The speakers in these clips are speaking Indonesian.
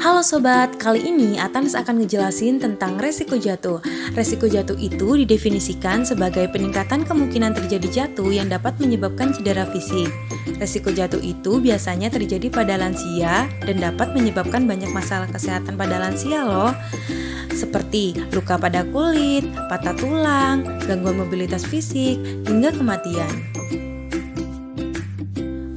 Halo sobat, kali ini Atans akan ngejelasin tentang resiko jatuh. Resiko jatuh itu didefinisikan sebagai peningkatan kemungkinan terjadi jatuh yang dapat menyebabkan cedera fisik. Resiko jatuh itu biasanya terjadi pada lansia dan dapat menyebabkan banyak masalah kesehatan pada lansia loh. Seperti luka pada kulit, patah tulang, gangguan mobilitas fisik, hingga kematian.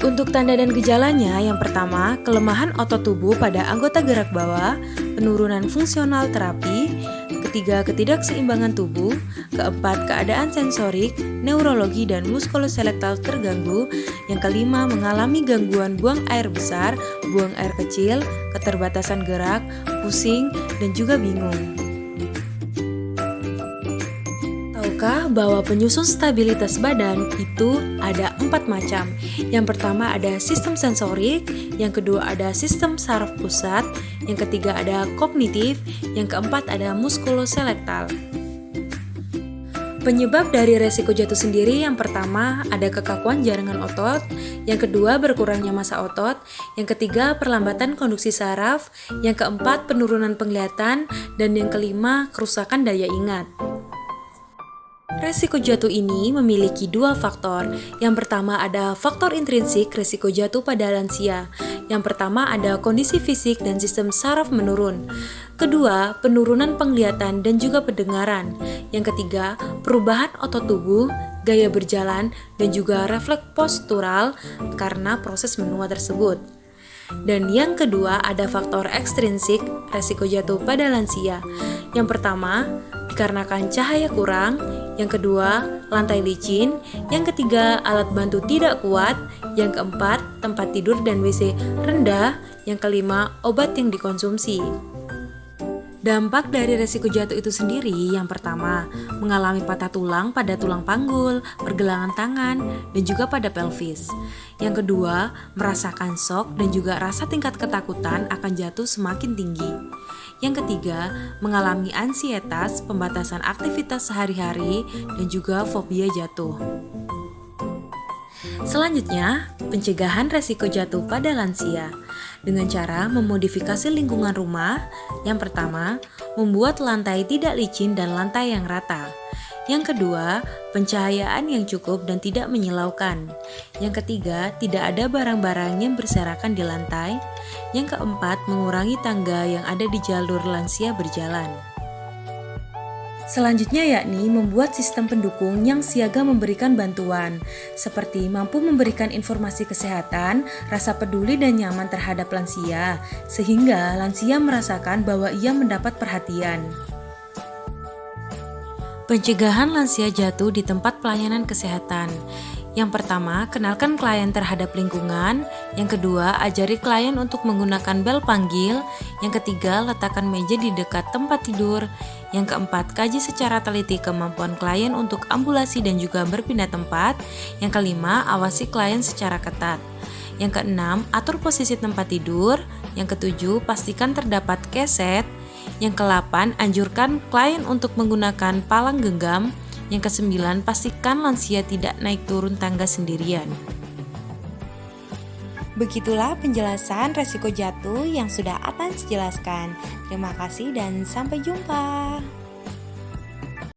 Untuk tanda dan gejalanya, yang pertama, kelemahan otot tubuh pada anggota gerak bawah, penurunan fungsional terapi, ketiga, ketidakseimbangan tubuh, keempat, keadaan sensorik, neurologi dan muskuloskeletal terganggu, yang kelima, mengalami gangguan buang air besar, buang air kecil, keterbatasan gerak, pusing, dan juga bingung. Tahukah bahwa penyusun stabilitas badan itu ada 4 macam? Yang pertama ada sistem sensorik, yang kedua ada sistem saraf pusat, yang ketiga ada kognitif, yang keempat ada muskuloskeletal. Penyebab dari resiko jatuh sendiri yang pertama ada kekakuan jaringan otot, yang kedua berkurangnya massa otot, yang ketiga perlambatan konduksi saraf, yang keempat penurunan penglihatan, dan yang kelima kerusakan daya ingat. Resiko jatuh ini memiliki 2 faktor. Yang pertama ada faktor intrinsik resiko jatuh pada lansia. Yang pertama ada kondisi fisik dan sistem saraf menurun. Kedua, penurunan penglihatan dan juga pendengaran. Yang ketiga, perubahan otot tubuh, gaya berjalan, dan juga refleks postural karena proses menua tersebut. Dan yang kedua ada faktor ekstrinsik resiko jatuh pada lansia. Yang pertama, dikarenakan cahaya kurang, yang kedua, lantai licin, yang ketiga, alat bantu tidak kuat, yang keempat, tempat tidur dan WC rendah, yang kelima, obat yang dikonsumsi. Dampak dari resiko jatuh itu sendiri, yang pertama, mengalami patah tulang pada tulang panggul, pergelangan tangan, dan juga pada pelvis. Yang kedua, merasakan shock dan juga rasa tingkat ketakutan akan jatuh semakin tinggi. Yang ketiga, mengalami ansietas, pembatasan aktivitas sehari-hari, dan juga fobia jatuh. Selanjutnya, pencegahan resiko jatuh pada lansia dengan cara memodifikasi lingkungan rumah. Yang pertama, membuat lantai tidak licin dan lantai yang rata. Yang kedua, pencahayaan yang cukup dan tidak menyilaukan. Yang ketiga, tidak ada barang-barang yang berserakan di lantai. Yang keempat, mengurangi tangga yang ada di jalur lansia berjalan. Selanjutnya yakni membuat sistem pendukung yang siaga memberikan bantuan, seperti mampu memberikan informasi kesehatan, rasa peduli dan nyaman terhadap lansia, sehingga lansia merasakan bahwa ia mendapat perhatian. Pencegahan lansia jatuh di tempat pelayanan kesehatan. Yang pertama, kenalkan klien terhadap lingkungan. Yang kedua, ajari klien untuk menggunakan bel panggil. Yang ketiga, letakkan meja di dekat tempat tidur. Yang keempat, kaji secara teliti kemampuan klien untuk ambulasi dan juga berpindah tempat. Yang kelima, awasi klien secara ketat. Yang keenam, atur posisi tempat tidur. Yang ketujuh, pastikan terdapat keset. Yang ke-8, anjurkan klien untuk menggunakan palang genggam. Yang ke-9, pastikan lansia tidak naik turun tangga sendirian. Begitulah penjelasan resiko jatuh yang sudah Atans jelaskan. Terima kasih dan sampai jumpa.